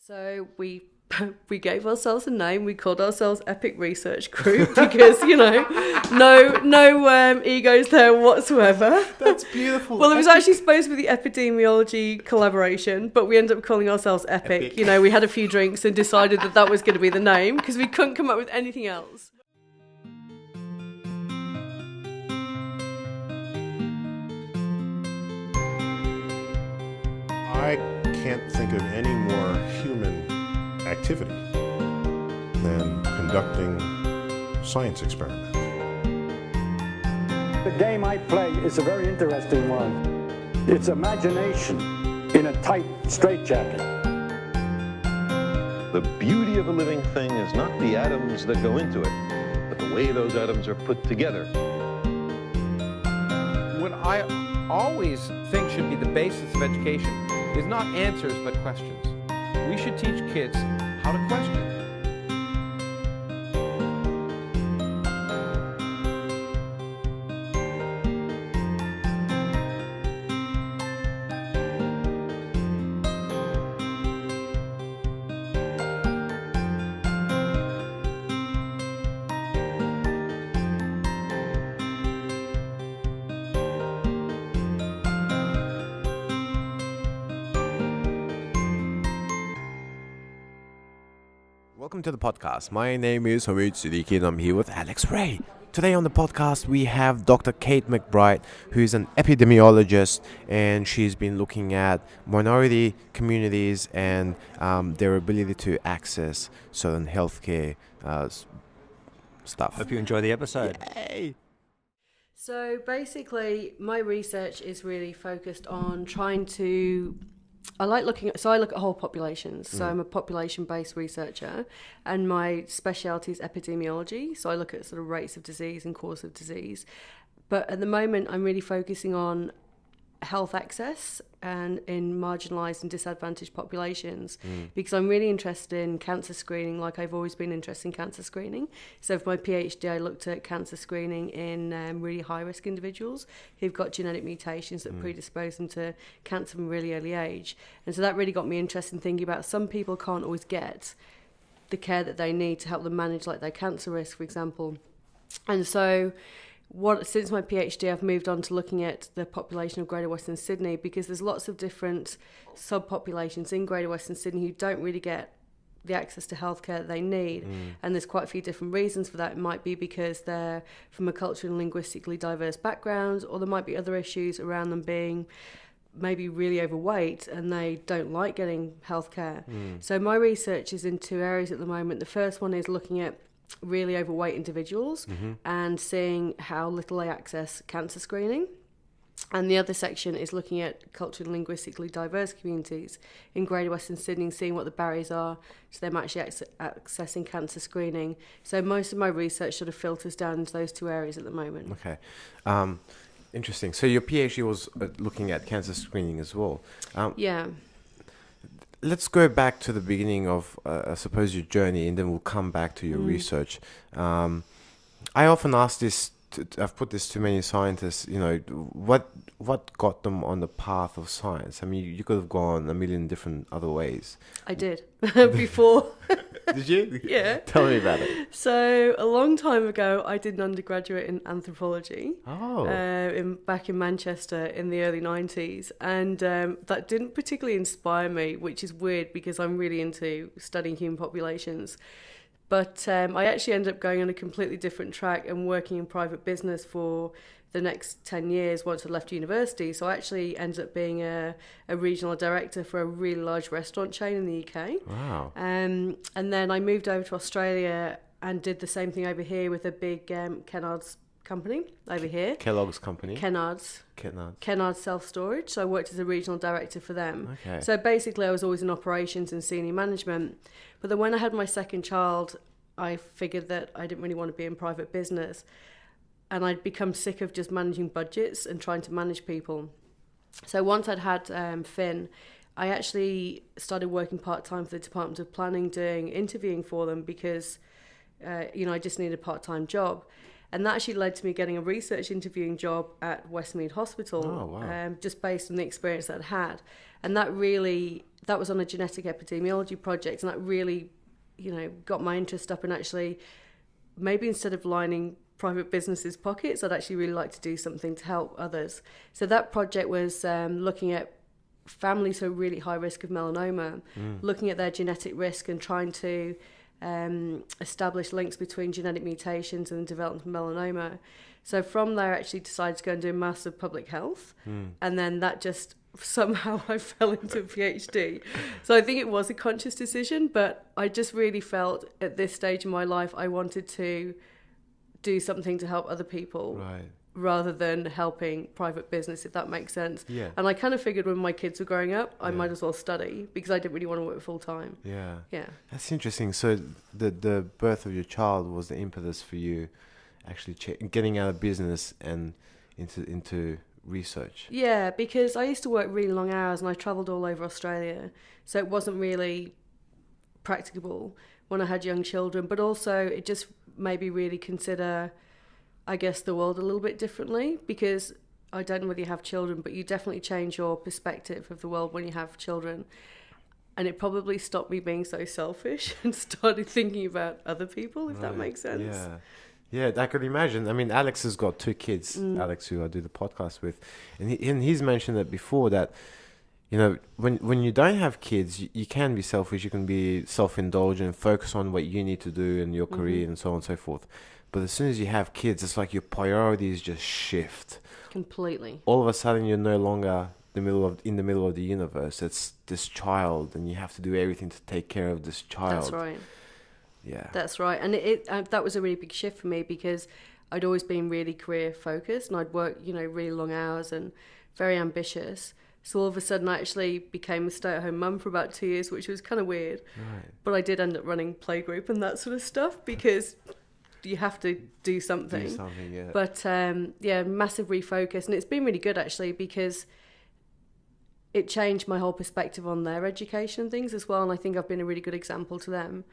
So we gave ourselves a name. We called ourselves Epic Research Group because, no egos there whatsoever. That's beautiful. Well, it was actually supposed to be the Epidemiology collaboration, but we ended up calling ourselves Epic. We had a few drinks and decided that was going to be the name because we couldn't come up with anything else. I can't think of any more human activity than conducting science experiments. The game I play is a very interesting one. It's imagination in a tight straitjacket. The beauty of a living thing is not the atoms that go into it, but the way those atoms are put together. What I always think should be the basis of education is not answers, but questions. We should teach kids how to question. Welcome to the podcast. My name is Hamid Siddiqui and I'm here with Alex Ray. Today on the podcast we have Dr. Kate McBride, who is an epidemiologist, and she's been looking at minority communities and their ability to access certain healthcare stuff. Hope you enjoy the episode. Yay! So basically, my research is really focused on trying to... I look at whole populations. So I'm a population-based researcher, and my specialty is epidemiology. So I look at sort of rates of disease and cause of disease. But at the moment, I'm really focusing on health access and in marginalised and disadvantaged populations because I'm really interested in cancer screening, like I've always been interested in cancer screening. So for my PhD, I looked at cancer screening in really high-risk individuals who've got genetic mutations that predispose them to cancer from a really early age. And so that really got me interested in thinking about some people can't always get the care that they need to help them manage like their cancer risk, for example. And so since my PhD, I've moved on to looking at the population of Greater Western Sydney because there's lots of different subpopulations in Greater Western Sydney who don't really get the access to healthcare that they need. And there's quite a few different reasons for that. It might be because they're from a culturally and linguistically diverse background, or there might be other issues around them being maybe really overweight and they don't like getting healthcare. So my research is in two areas at the moment. The first one is looking at really overweight individuals and seeing how little they access cancer screening. And the other section is looking at culturally and linguistically diverse communities in Greater Western Sydney, seeing what the barriers are to them actually accessing cancer screening. So most of my research sort of filters down into those two areas at the moment. Okay. Interesting. So your PhD was looking at cancer screening as well. Yeah. Let's go back to the beginning of, I suppose, your journey, and then we'll come back to your research. I often ask this, I've put this to many scientists, what got them on the path of science? I mean, you could have gone a million different other ways. I did, before. Did you? Yeah. Tell me about it. So a long time ago, I did an undergraduate in anthropology. Back in Manchester in the early 90s. And that didn't particularly inspire me, which is weird because I'm really into studying human populations. But I actually ended up going on a completely different track and working in private business for the next 10 years once I left university. So I actually ended up being a regional director for a really large restaurant chain in the UK. Wow. And then I moved over to Australia and did the same thing over here with a big Kennard's company over here. Kellogg's company? Kennard's self-storage. So I worked as a regional director for them. Okay. So basically I was always in operations and senior management. But then when I had my second child, I figured that I didn't really want to be in private business. And I'd become sick of just managing budgets and trying to manage people. So once I'd had Finn, I actually started working part-time for the Department of Planning, doing interviewing for them because, I just needed a part-time job. And that actually led to me getting a research interviewing job at Westmead Hospital, Oh, wow. just based on the experience that I'd had. And that was on a genetic epidemiology project, and that really, got my interest up in actually, maybe instead of lining private businesses' pockets, I'd actually really like to do something to help others. So that project was looking at families who are really high risk of melanoma, looking at their genetic risk and trying to establish links between genetic mutations and the development of melanoma. So from there, I actually decided to go and do a Master of Public Health, and then that just somehow I fell into a PhD. So I think it was a conscious decision, but I just really felt at this stage in my life I wanted to do something to help other people. Right. Rather than helping private business, if that makes sense. Yeah. And I kind of figured when my kids were growing up, I might as well study because I didn't really want to work full time. Yeah. Yeah. That's interesting. So the birth of your child was the impetus for you actually getting out of business and into research. Yeah, because I used to work really long hours and I travelled all over Australia. So it wasn't really practicable when I had young children, but also it just made me really consider, I guess, the world a little bit differently, because I don't know whether you have children, but you definitely change your perspective of the world when you have children. And it probably stopped me being so selfish and started thinking about other people, if that makes sense. Yeah. Yeah, I could imagine. I mean, Alex has got 2 kids, Alex, who I do the podcast with. And he's mentioned it before that, when you don't have kids, you can be selfish, you can be self-indulgent, focus on what you need to do in your career and so on and so forth. But as soon as you have kids, it's like your priorities just shift. Completely. All of a sudden, you're no longer in the middle of the universe. It's this child, and you have to do everything to take care of this child. That's right. Yeah. That's right. And that was a really big shift for me because I'd always been really career focused and I'd worked, really long hours and very ambitious. So all of a sudden I actually became a stay-at-home mum for about 2 years, which was kind of weird. Right. But I did end up running playgroup and that sort of stuff because you have to do something. Do something, yeah. But massive refocus. And it's been really good actually because it changed my whole perspective on their education and things as well. And I think I've been a really good example to them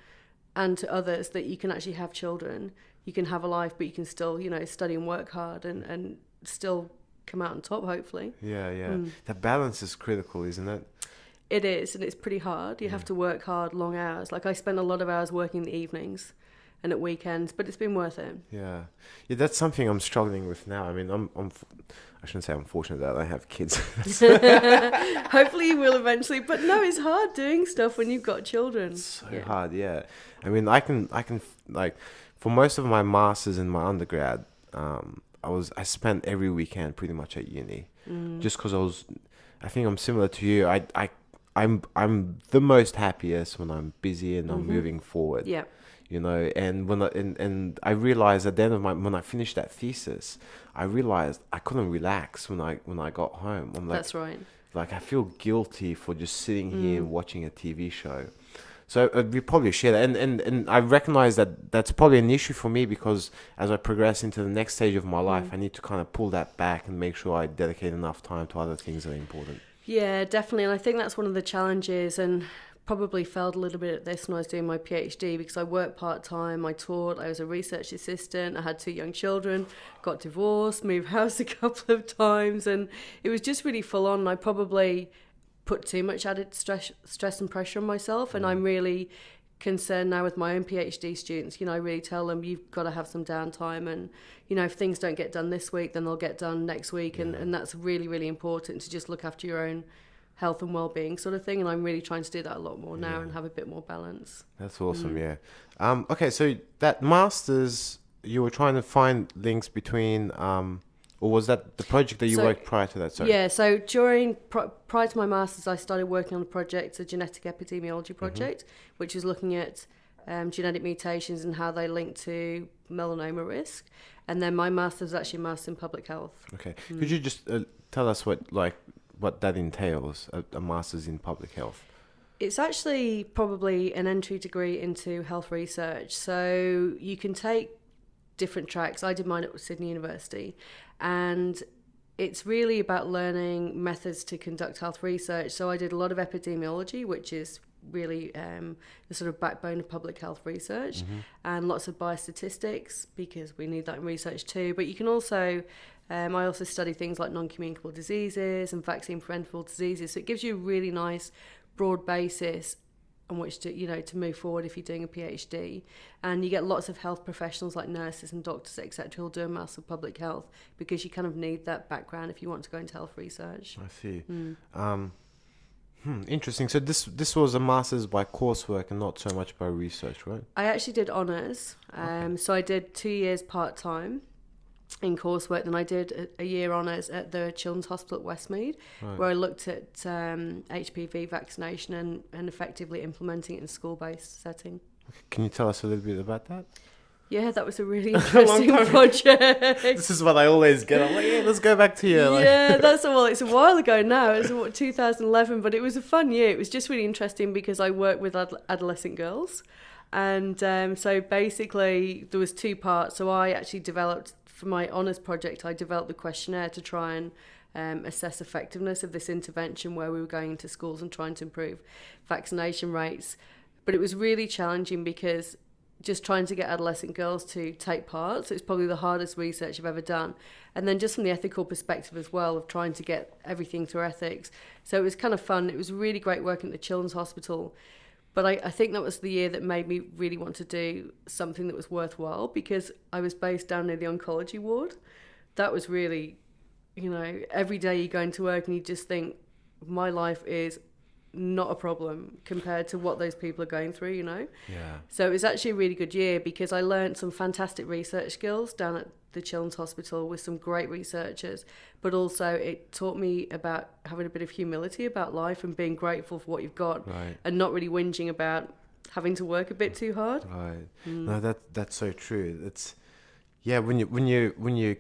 and to others that you can actually have children, you can have a life, but you can still, study and work hard and still come out on top, hopefully. Yeah. That balance is critical, isn't it? It is, and it's pretty hard. You have to work hard, long hours. Like I spend a lot of hours working in the evenings and at weekends, but it's been worth it. Yeah, that's something I'm struggling with now. I mean, I shouldn't say I'm fortunate that I have kids. Hopefully you will eventually, but no, it's hard doing stuff when you've got children. It's so hard, yeah. I mean, I can like, for most of my masters and my undergrad, I spent every weekend pretty much at uni, just because I think I'm similar to you. I'm the most happiest when I'm busy and I'm moving forward. Yeah. And when I realized at the end of when I finished that thesis, I realized I couldn't relax when I got home. I'm like, that's right. Like I feel guilty for just sitting here and watching a TV show. So we probably share that, and I recognize that that's probably an issue for me because as I progress into the next stage of my life, I need to kind of pull that back and make sure I dedicate enough time to other things that are important. Yeah, definitely, and I think that's one of the challenges, and probably failed a little bit at this when I was doing my PhD because I worked part-time, I taught, I was a research assistant, I had 2 young children, got divorced, moved house a couple of times, and it was just really full on. I probably put too much added stress and pressure on myself, and I'm really concerned now with my own PhD students. I really tell them you've got to have some downtime, and if things don't get done this week, then they'll get done next week, and that's really, really important to just look after your own health and well-being sort of thing, and I'm really trying to do that a lot more now and have a bit more balance. That's awesome. Yeah. Okay, so that masters, you were trying to find links between or was that the project that you worked prior to that? Sorry. Yeah, so prior to my masters, I started working on a project, a genetic epidemiology project, which is looking at genetic mutations and how they link to melanoma risk. And then my master's was actually master's in public health. Okay, could you just tell us what that entails, a master's in public health? It's actually probably an entry degree into health research. So you can take different tracks. I did mine at Sydney University, and it's really about learning methods to conduct health research. So I did a lot of epidemiology, which is really the sort of backbone of public health research, and lots of biostatistics, because we need that in research too. But you can also, I also study things like non-communicable diseases and vaccine preventable diseases. So it gives you a really nice broad basis on which to, you know, to move forward if you're doing a PhD. And you get lots of health professionals like nurses and doctors, etc., who'll do a mass of public health, because you kind of need that background if you want to go into health research. I see. Interesting. So this was a master's by coursework and not so much by research, right? I actually did honours. So I did 2 years part-time in coursework. Then I did a year honours at the Children's Hospital at Westmead, where I looked at HPV vaccination and effectively implementing it in a school-based setting. Can you tell us a little bit about that? Yeah, that was a really interesting project. This is what I always get. I'm like, yeah, let's go back to you. Yeah, it's a while ago now. It was 2011, but it was a fun year. It was just really interesting because I worked with adolescent girls. And so basically there was 2 parts. So I actually developed, for my honours project, I developed the questionnaire to try and assess effectiveness of this intervention, where we were going into schools and trying to improve vaccination rates. But it was really challenging because just trying to get adolescent girls to take part, so it's probably the hardest research I've ever done. And then just from the ethical perspective as well, of trying to get everything through ethics. So it was kind of fun. It was really great working at the Children's Hospital. But I think that was the year that made me really want to do something that was worthwhile, because I was based down near the oncology ward. That was really, you know, every day you go into work and you just think, my life is not a problem compared to what those people are going through, you know? Yeah. So it was actually a really good year, because I learned some fantastic research skills down at the Children's Hospital with some great researchers, but also it taught me about having a bit of humility about life and being grateful for what you've got, and not really whinging about having to work a bit too hard. Right. No, that's so true. It's, yeah, when you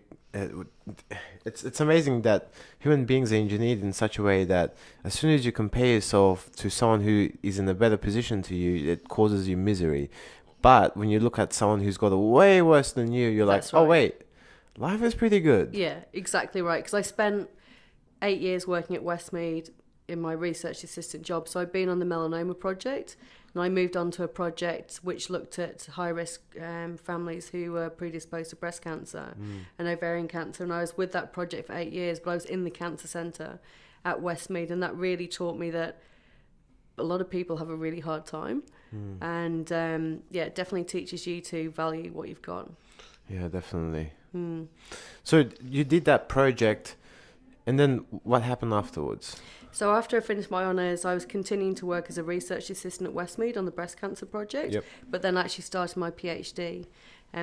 it's amazing that human beings are engineered in such a way that as soon as you compare yourself to someone who is in a better position to you, it causes you misery. But when you look at someone who's got it way worse than you, you're like, oh wait, life is pretty good. Yeah, exactly right. Because I spent 8 years working at Westmead in my research assistant job. So I've been on the melanoma project, and I moved on to a project which looked at high-risk families who were predisposed to breast cancer and ovarian cancer. And I was with that project for 8 years, but I was in the cancer centre at Westmead, and that really taught me that a lot of people have a really hard time. And yeah, it definitely teaches you to value what you've got. Yeah, definitely. So you did that project, and then what happened afterwards? So after I finished my honours, I was continuing to work as a research assistant at Westmead on the breast cancer project, but then actually started my PhD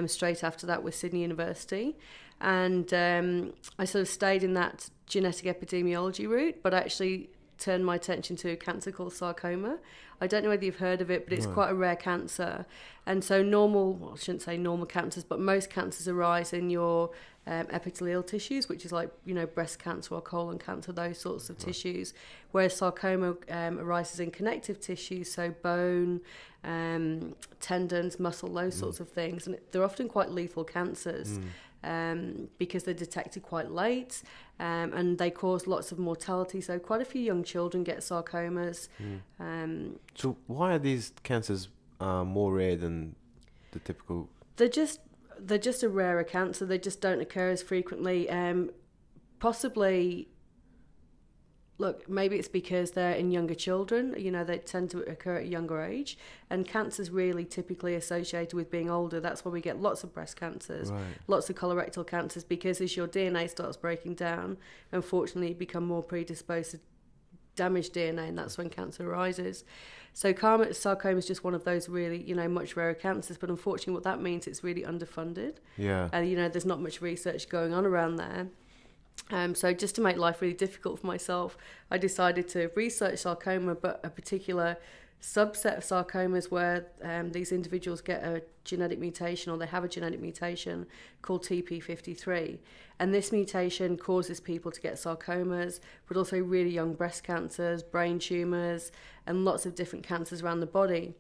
straight after that with Sydney University. And I sort of stayed in that genetic epidemiology route, but actually turned my attention to a cancer called sarcoma. I don't know whether you've heard of it, but it's quite a rare cancer. And so I shouldn't say normal cancers, but most cancers arise in your epithelial tissues, which is like, you know, breast cancer or colon cancer, those sorts of tissues. Whereas sarcoma arises in connective tissues, so bone, tendons, muscle, those sorts of things. And they're often quite lethal cancers. Because they're detected quite late, and they cause lots of mortality. So quite a few young children get sarcomas. So why are these cancers more rare than the typical? They're just a rarer cancer. They just don't occur as frequently. Possibly, look, maybe it's because they're in younger children. You know, they tend to occur at a younger age. And cancer's really typically associated with being older. That's why we get lots of breast cancers, lots of colorectal cancers, because as your DNA starts breaking down, unfortunately, you become more predisposed to damaged DNA, and that's when cancer arises. So sarcoma is just one of those really, you know, much rarer cancers. But unfortunately, what that means, it's really underfunded. Yeah. And, you know, there's not much research going on around there. So just to make life really difficult for myself, I decided to research sarcoma, but a particular subset of sarcomas where these individuals get a genetic mutation, or they have a genetic mutation called TP53. And this mutation causes people to get sarcomas, but also really young breast cancers, brain tumours, and lots of different cancers around the body.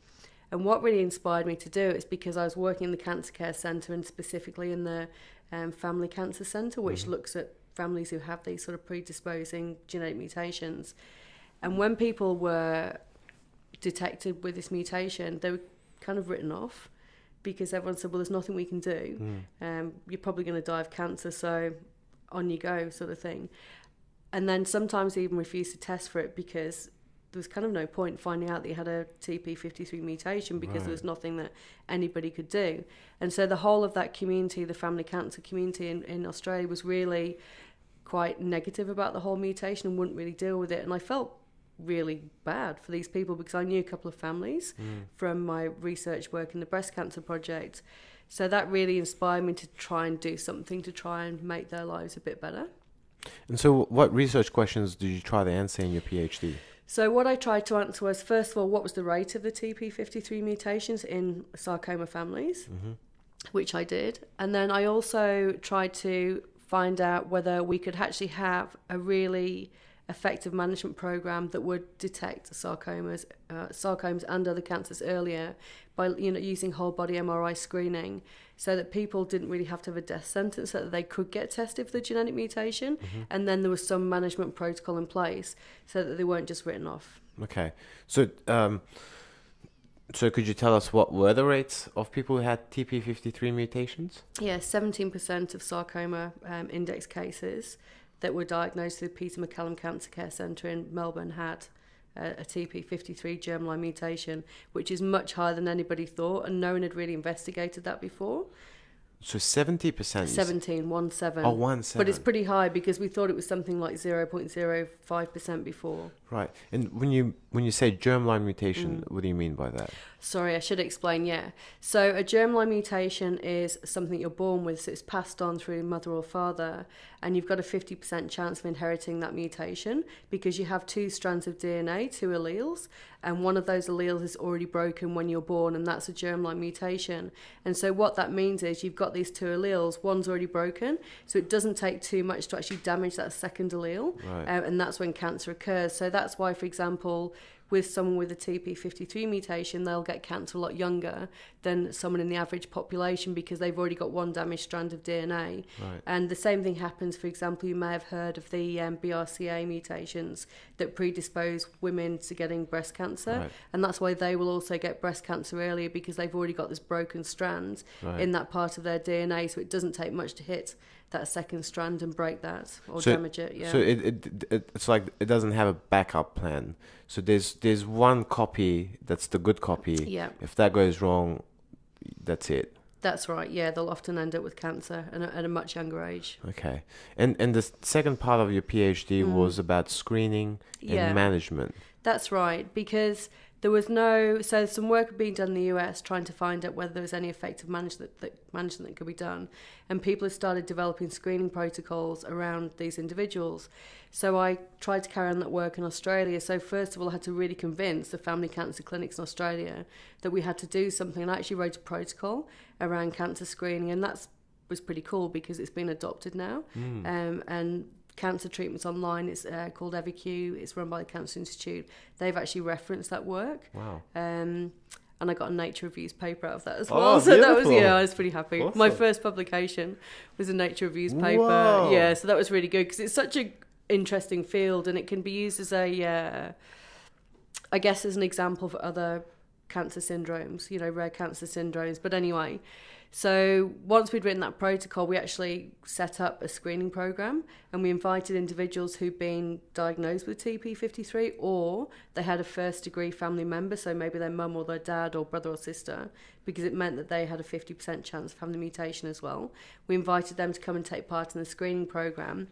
And what really inspired me to do it is because I was working in the Cancer Care Centre, and specifically in the Family Cancer Centre, which looks at families who have these sort of predisposing genetic mutations. And when people were detected with this mutation, they were kind of written off because everyone said, well, there's nothing we can do. You're probably going to die of cancer, so on you go, sort of thing. And then sometimes they even refused to test for it because there was kind of no point finding out that you had a TP53 mutation because there was nothing that anybody could do. And so the whole of that community, the family cancer community in Australia, was really quite negative about the whole mutation and wouldn't really deal with it. And I felt really bad for these people because I knew a couple of families from my research work in the breast cancer project. So that really inspired me to try and do something to try and make their lives a bit better. And so what research questions did you try to answer in your PhD? So what I tried to answer was, first of all, what was the rate of the TP53 mutations in sarcoma families, which I did. And then I also tried to find out whether we could actually have a really effective management program that would detect sarcomas and other cancers earlier by using whole body MRI screening, so that people didn't really have to have a death sentence, so that they could get tested for the genetic mutation, and then there was some management protocol in place so that they weren't just written off. Okay, so could you tell us what were the rates of people who had TP53 mutations? Yeah, 17% of sarcoma index cases that were diagnosed through Peter MacCallum Cancer Care Centre in Melbourne had a TP53 germline mutation, which is much higher than anybody thought, and no one had really investigated that before. So 70%? 17. Oh, 17. But it's pretty high because we thought it was something like 0.05% before. Right. And when you say germline mutation, what do you mean by that? Sorry, I should explain, yeah. So a germline mutation is something you're born with, so it's passed on through mother or father, and you've got a 50% chance of inheriting that mutation because you have 2 strands of DNA, 2 alleles, and one of those alleles is already broken when you're born, and that's a germline mutation. And so what that means is you've got these 2 alleles, one's already broken, so it doesn't take too much to actually damage that second allele, and that's when cancer occurs. So that's why, for example, with someone with a TP53 mutation, they'll get cancer a lot younger than someone in the average population because they've already got 1 damaged strand of DNA. Right. And the same thing happens, for example, you may have heard of the BRCA mutations that predispose women to getting breast cancer. Right. And that's why they will also get breast cancer earlier because they've already got this broken strand in that part of their DNA, so it doesn't take much to hit that second strand and break that or damage it. Yeah. So it's like it doesn't have a backup plan. So there's one copy that's the good copy. Yeah. If that goes wrong, that's it. That's right. Yeah, they'll often end up with cancer at a much younger age. Okay. And the second part of your PhD was about screening and management. That's right, because there was so some work had been done in the US trying to find out whether there was any effective management that could be done, and people had started developing screening protocols around these individuals. So I tried to carry on that work in Australia. So first of all, I had to really convince the family cancer clinics in Australia that we had to do something, and I actually wrote a protocol around cancer screening, and that was pretty cool because it's been adopted now. And cancer treatments online, it's called EviQ, it's run by the Cancer Institute. They've actually referenced that work. Wow. And I got a Nature Reviews paper out of that as Oh, well. So that was, beautiful. I was pretty happy. Awesome. My first publication was a Nature Reviews paper. Whoa. Yeah, so that was really good because it's such a interesting field, and it can be used as a, I guess, as an example for other cancer syndromes, rare cancer syndromes. But anyway, so once we'd written that protocol, we actually set up a screening program, and we invited individuals who'd been diagnosed with TP53 or they had a first degree family member, so maybe their mum or their dad or brother or sister, because it meant that they had a 50% chance of having the mutation as well. We invited them to come and take part in the screening program,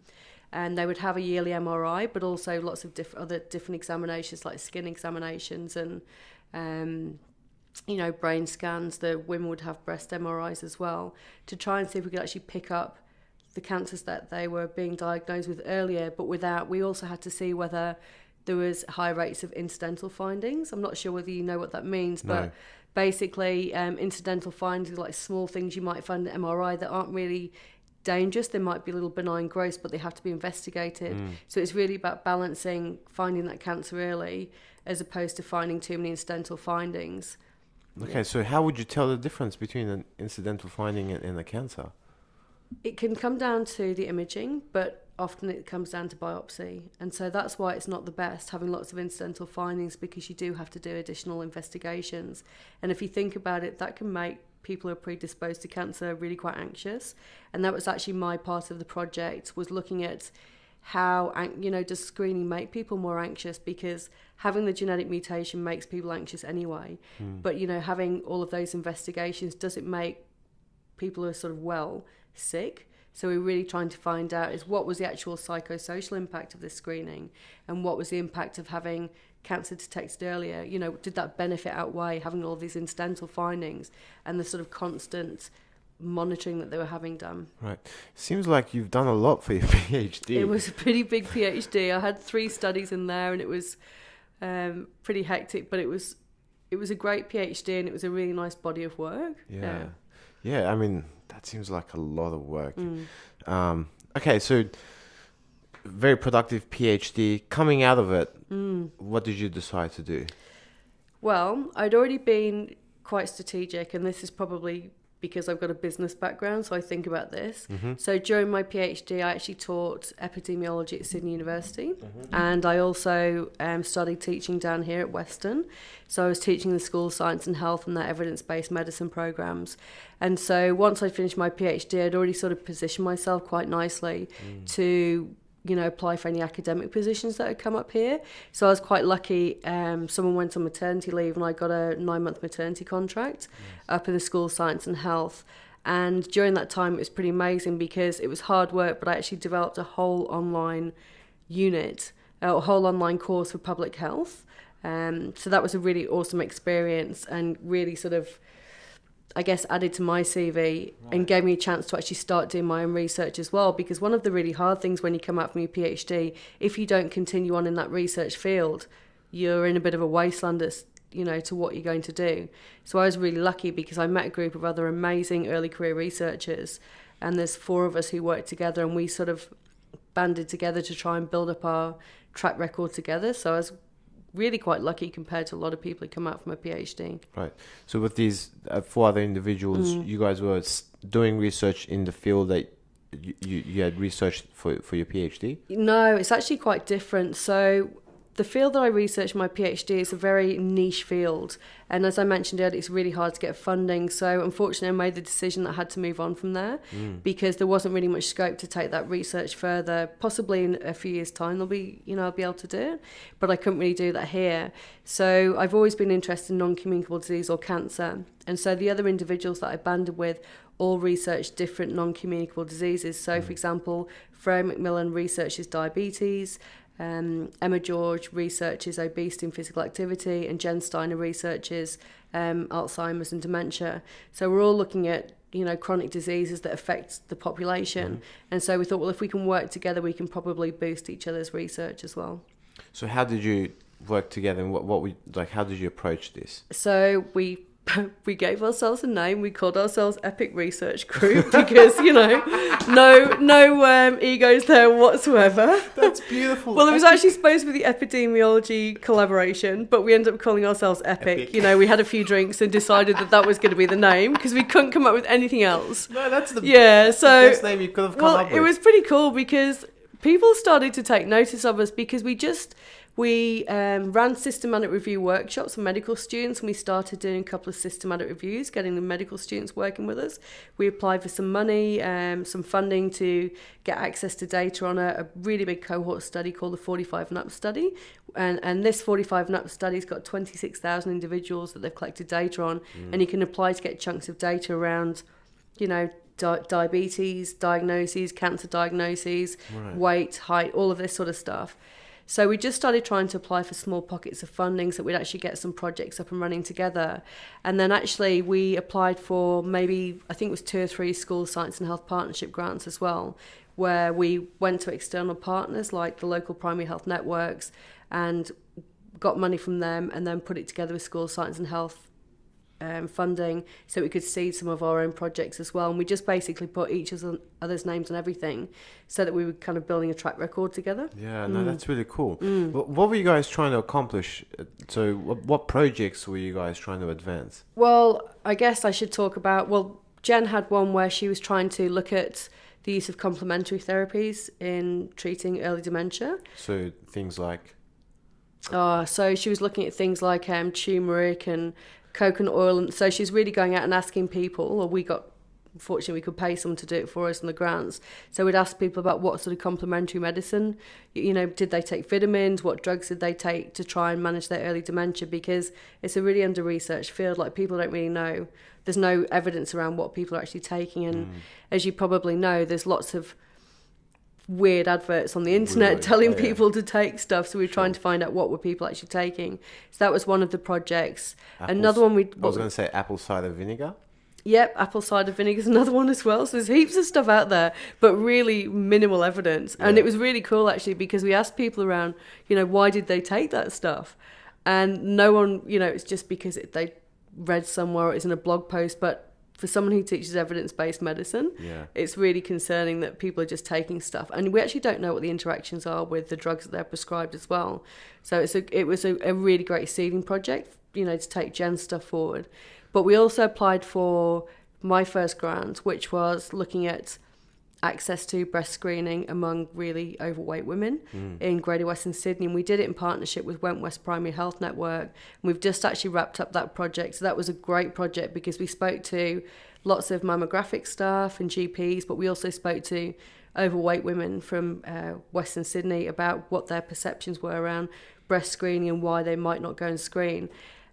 and they would have a yearly MRI, but also lots of other different examinations like skin examinations and brain scans. The women would have breast MRIs as well to try and see if we could actually pick up the cancers that they were being diagnosed with earlier, but we also had to see whether there was high rates of incidental findings. I'm not sure whether you know what that means, but basically incidental findings are like small things you might find in MRI that aren't really dangerous. They might be little benign growths, but they have to be investigated. So it's really about balancing finding that cancer early as opposed to finding too many incidental findings. Okay, so how would you tell the difference between an incidental finding and a cancer? It can come down to the imaging, but often it comes down to biopsy. And so that's why it's not the best, having lots of incidental findings, because you do have to do additional investigations. And if you think about it, that can make people who are predisposed to cancer really quite anxious. And that was actually my part of the project, was looking at how, does screening make people more anxious? Because having the genetic mutation makes people anxious anyway. But, having all of those investigations, does it make people who are sort of well sick? So we're really trying to find out is what was the actual psychosocial impact of this screening, and what was the impact of having cancer detected earlier? Did that benefit outweigh having all these incidental findings and the sort of constant monitoring that they were having done? Right. Seems like you've done a lot for your PhD. It was a pretty big PhD. I had 3 studies in there, and it was pretty hectic, but it was a great PhD, and it was a really nice body of work. Yeah, I mean, that seems like a lot of work. Okay, so very productive PhD. Coming out of it, what did you decide to do? Well, I'd already been quite strategic, and this is probably because I've got a business background, so I think about this. So during my PhD, I actually taught epidemiology at Sydney University, and I also started teaching down here at Western. So I was teaching the School of Science and Health and their evidence-based medicine programs. And so once I finished my PhD, I'd already sort of positioned myself quite nicely to apply for any academic positions that had come up here. So I was quite lucky. Someone went on maternity leave, and I got a 9-month maternity contract up in the School of Science and Health. And during that time, it was pretty amazing because it was hard work, but I actually developed a whole online unit, a whole online course for public health. So that was a really awesome experience, and really sort of, I guess, added to my CV and gave me a chance to actually start doing my own research as well. Because one of the really hard things when you come out from your PhD, if you don't continue on in that research field, you're in a bit of a wasteland as, to what you're going to do. So I was really lucky because I met a group of other amazing early career researchers, and there's 4 of us who worked together, and we sort of banded together to try and build up our track record together. So I was really quite lucky compared to a lot of people who come out from a PhD. Right. So with these 4 other individuals, you guys were doing research in the field that you had researched for your PhD? No, it's actually quite different. So the field that I researched in my PhD is a very niche field. And as I mentioned earlier, it's really hard to get funding. So unfortunately, I made the decision that I had to move on from there because there wasn't really much scope to take that research further. Possibly in a few years' time, I'll be able to do it. But I couldn't really do that here. So I've always been interested in non-communicable disease or cancer. And so the other individuals that I banded with all researched different non-communicable diseases. So, for example, Freya McMillan researches diabetes, Emma George researches obesity and physical activity, and Jen Steiner researches Alzheimer's and dementia. So we're all looking at chronic diseases that affect the population. And so we thought, well, if we can work together, we can probably boost each other's research as well. So how did you work together, and how did you approach this? So we gave ourselves a name. We called ourselves Epic Research Group because, no egos there whatsoever. That's beautiful. Well, it was actually supposed to be the Epidemiology collaboration, but we ended up calling ourselves Epic. We had a few drinks and decided that was going to be the name because we couldn't come up with anything else. No, that's the best name you could have come up with. It was pretty cool because people started to take notice of us because we ran systematic review workshops for medical students, and we started doing a couple of systematic reviews, getting the medical students working with us. We applied for some money, some funding to get access to data on a really big cohort study called the 45 and Up study. And this 45 and Up study's got 26,000 individuals that they've collected data on, and you can apply to get chunks of data around, diabetes diagnoses, cancer diagnoses, weight, height, all of this sort of stuff. So we just started trying to apply for small pockets of funding so that we'd actually get some projects up and running together. And then actually we applied for maybe, I think it was 2 or 3 school science and health partnership grants as well, where we went to external partners like the local primary health networks and got money from them, and then put it together with school science and health funding so we could seed some of our own projects as well. And we just basically put each other's names and everything so that we were kind of building a track record together. Yeah, no, that's really cool. What were you guys trying to accomplish? So what projects were you guys trying to advance? Well, I guess I should talk about, Jen had one where she was trying to look at the use of complementary therapies in treating early dementia. So things like... So she was looking at things like turmeric and coconut oil. And so she's really going out and asking people, or unfortunately, we could pay someone to do it for us on the grants. So we'd ask people about what sort of complementary medicine, did they take vitamins, what drugs did they take to try and manage their early dementia, because it's a really under-researched field. Like, people don't really know. There's no evidence around what people are actually taking. And as you probably know, there's lots of weird adverts on the internet telling people to take stuff. So we were trying to find out what were people actually taking. So that was one of the projects. Another one I was going to say apple cider vinegar. Yep, apple cider vinegar is another one as well. So there's heaps of stuff out there, but really minimal evidence. And it was really cool, actually, because we asked people around, why did they take that stuff? And no one, it's just because they read somewhere or it's in a blog post. But for someone who teaches evidence-based medicine, it's really concerning that people are just taking stuff. And we actually don't know what the interactions are with the drugs that they're prescribed as well. So it was a really great seeding project, to take Jen's stuff forward. But we also applied for my first grant, which was looking at access to breast screening among really overweight women in Greater Western Sydney. And we did it in partnership with Wentworth Primary Health Network. And we've just actually wrapped up that project. So that was a great project because we spoke to lots of mammographic staff and GPs, but we also spoke to overweight women from Western Sydney about what their perceptions were around breast screening and why they might not go and screen.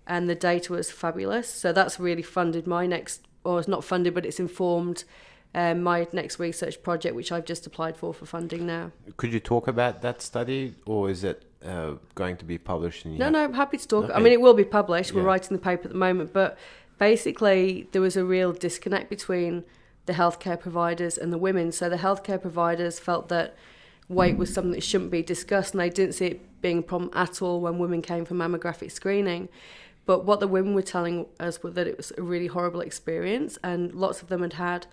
And the data was fabulous. So that's really funded my next, or it's not funded, but it's informed my next research project, which I've just applied for funding now. Could you talk about that study, or is it going to be published? No, I'm happy to talk. Okay. I mean, it will be published. We're writing the paper at the moment. But basically, there was a real disconnect between the healthcare providers and the women. So the healthcare providers felt that weight was something that shouldn't be discussed, and they didn't see it being a problem at all when women came for mammographic screening. But what the women were telling us was that it was a really horrible experience, and lots of them had had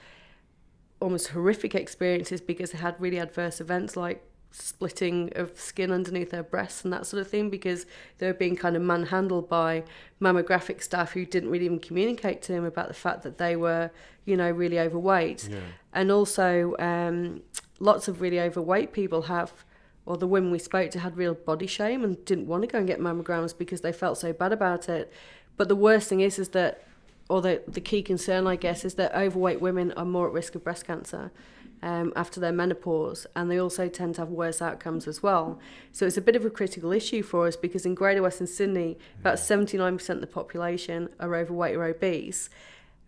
almost horrific experiences because they had really adverse events like splitting of skin underneath their breasts and that sort of thing, because they were being kind of manhandled by mammographic staff who didn't really even communicate to them about the fact that they were, really overweight. And also lots of really overweight people or the women we spoke to had real body shame and didn't want to go and get mammograms because they felt so bad about it. But the worst thing is that, or the key concern, I guess, is that overweight women are more at risk of breast cancer after their menopause, and they also tend to have worse outcomes as well. So it's a bit of a critical issue for us because in Greater Western Sydney, about 79% of the population are overweight or obese,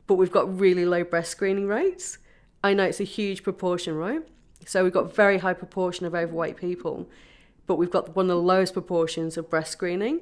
but we've got really low breast screening rates. I know it's a huge proportion, right? So we've got a very high proportion of overweight people, but we've got one of the lowest proportions of breast screening.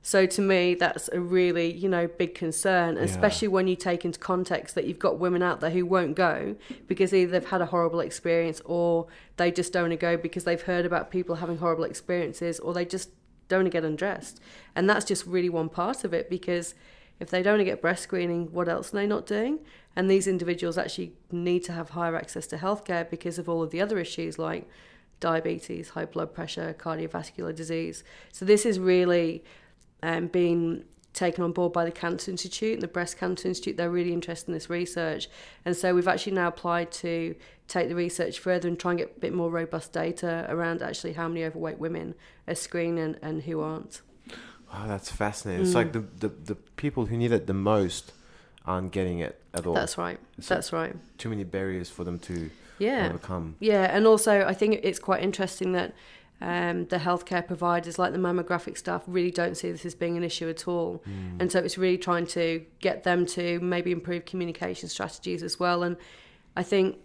So to me, that's a really, big concern, especially when you take into context that you've got women out there who won't go because either they've had a horrible experience or they just don't want to go because they've heard about people having horrible experiences, or they just don't want to get undressed. And that's just really one part of it, because if they don't want to get breast screening, what else are they not doing? And these individuals actually need to have higher access to healthcare because of all of the other issues like diabetes, high blood pressure, cardiovascular disease. So this is really being taken on board by the Cancer Institute and the Breast Cancer Institute. They're really interested in this research. And so we've actually now applied to take the research further and try and get a bit more robust data around actually how many overweight women are screened and who aren't. Wow, that's fascinating. It's like the people who need it the most aren't getting it at all. That's right. That's right. Too many barriers for them to overcome. Yeah, and also I think it's quite interesting that the healthcare providers, like the mammographic staff, really don't see this as being an issue at all. And so it's really trying to get them to maybe improve communication strategies as well. And I think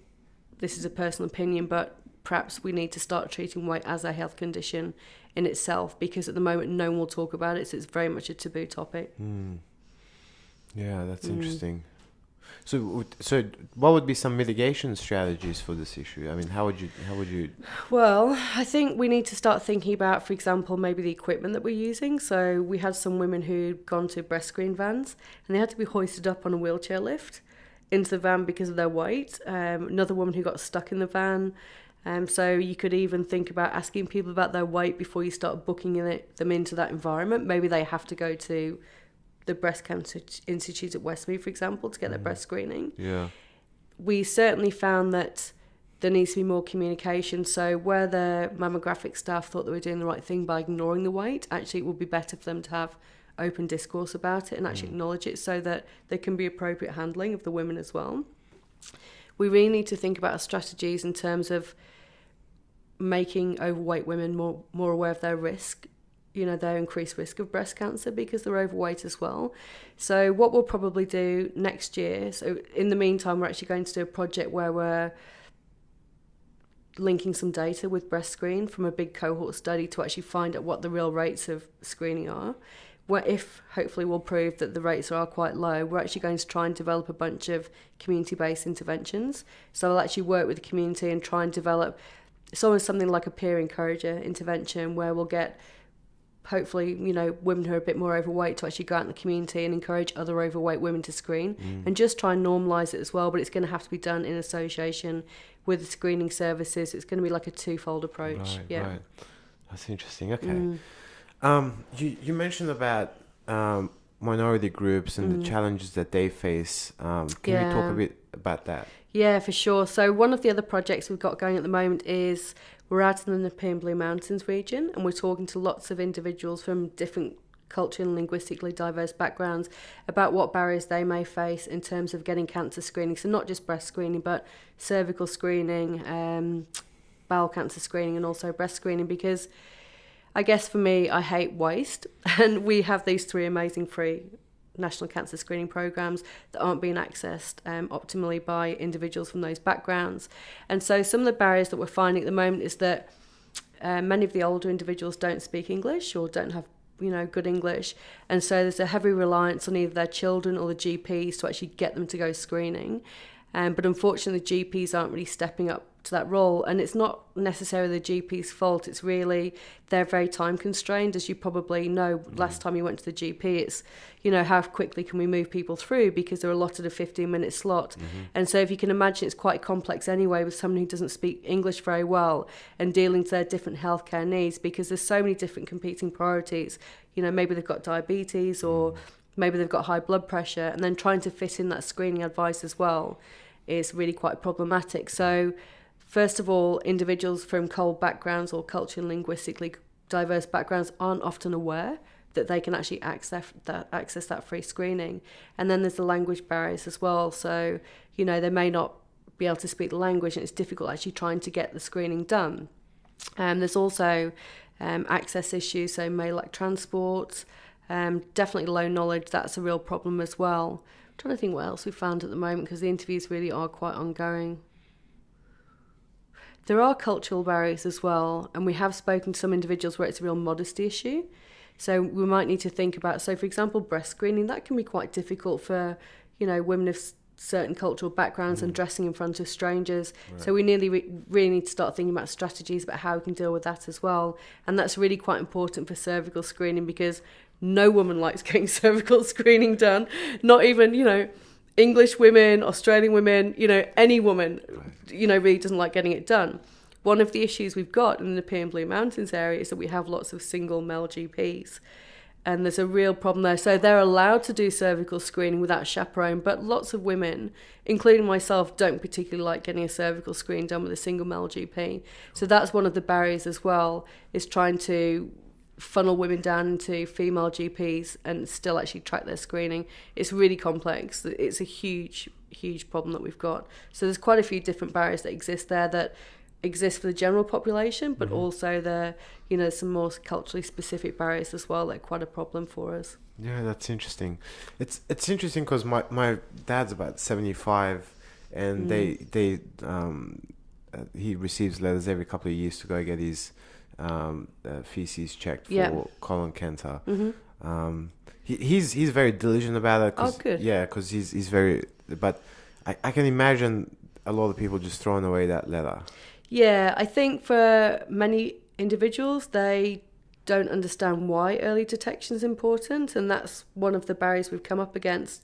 this is a personal opinion, but perhaps we need to start treating weight as a health condition in itself, because at the moment no one will talk about it, so it's very much a taboo topic. Yeah, that's interesting. So what would be some mitigation strategies for this issue? I mean, how would you? Well, I think we need to start thinking about, for example, maybe the equipment that we're using. So we had some women who'd gone to breast screen vans and they had to be hoisted up on a wheelchair lift into the van because of their weight. Another woman who got stuck in the van. So you could even think about asking people about their weight before you start booking them into that environment. Maybe they have to go to the Breast Cancer Institute at Westmead, for example, to get their breast screening. Yeah. We certainly found that there needs to be more communication. So where the mammographic staff thought they were doing the right thing by ignoring the weight, actually it would be better for them to have open discourse about it and actually acknowledge it so that there can be appropriate handling of the women as well. We really need to think about our strategies in terms of making overweight women more aware of their risk, their increased risk of breast cancer because they're overweight as well. So what we'll probably do next year, so in the meantime, we're actually going to do a project where we're linking some data with breast screen from a big cohort study to actually find out what the real rates of screening are. Where if hopefully we'll prove that the rates are quite low, we're actually going to try and develop a bunch of community-based interventions. So I'll actually work with the community and try and develop something like a peer encourager intervention where we'll get hopefully, women who are a bit more overweight to actually go out in the community and encourage other overweight women to screen and just try and normalise it as well. But it's going to have to be done in association with the screening services. It's going to be like a twofold approach. Right. That's interesting. Okay. You mentioned about minority groups and the challenges that they face. Can you talk a bit about that? Yeah, for sure. So one of the other projects we've got going at the moment is we're out in the Nepean Blue Mountains region and we're talking to lots of individuals from different culturally and linguistically diverse backgrounds about what barriers they may face in terms of getting cancer screening. So not just breast screening, but cervical screening, bowel cancer screening and also breast screening, because I guess for me, I hate waste, and we have these 3 amazing free national cancer screening programs that aren't being accessed optimally by individuals from those backgrounds. And so some of the barriers that we're finding at the moment is that many of the older individuals don't speak English or don't have good English, and so there's a heavy reliance on either their children or the GPs to actually get them to go screening. But unfortunately, the GPs aren't really stepping up to that role, and it's not necessarily the GP's fault. It's really they're very time constrained, as you probably know. Last time you went to the GP, it's how quickly can we move people through, because they're allotted a 15-minute slot. And so if you can imagine, it's quite complex anyway with someone who doesn't speak English very well and dealing with their different healthcare needs, because there's so many different competing priorities. Maybe they've got diabetes or maybe they've got high blood pressure, and then trying to fit in that screening advice as well is really quite problematic. So first of all, individuals from cold backgrounds or culturally and linguistically diverse backgrounds aren't often aware that they can actually access that free screening. And then there's the language barriers as well. So, they may not be able to speak the language, and it's difficult actually trying to get the screening done. There's also access issues, so may lack transport, definitely low knowledge, that's a real problem as well. I'm trying to think what else we found at the moment, because the interviews really are quite ongoing. There are cultural barriers as well, and we have spoken to some individuals where it's a real modesty issue. So we might need to think about, so for example, breast screening, that can be quite difficult for, women of certain cultural backgrounds and dressing in front of strangers. Right. So we really need to start thinking about strategies about how we can deal with that as well. And that's really quite important for cervical screening, because no woman likes getting cervical screening done. Not even, English women, Australian women, any woman, really doesn't like getting it done. One of the issues we've got in the Nepean Blue Mountains area is that we have lots of single male GPs, and there's a real problem there. So they're allowed to do cervical screening without a chaperone, but lots of women, including myself, don't particularly like getting a cervical screen done with a single male GP. So that's one of the barriers as well, is trying to funnel women down into female GPs and still actually track their screening. It's really complex. It's a huge problem that we've got. So there's quite a few different barriers that exist there that exist for the general population, but also the some more culturally specific barriers as well. They're quite a problem for us. Yeah, that's interesting. It's interesting because my dad's about 75, and he receives letters every couple of years to go get his feces checked for colon cancer. He's very diligent about it. Oh, good. Yeah, because he's very. But I can imagine a lot of people just throwing away that letter. Yeah, I think for many individuals, they don't understand why early detection is important, and that's one of the barriers we've come up against.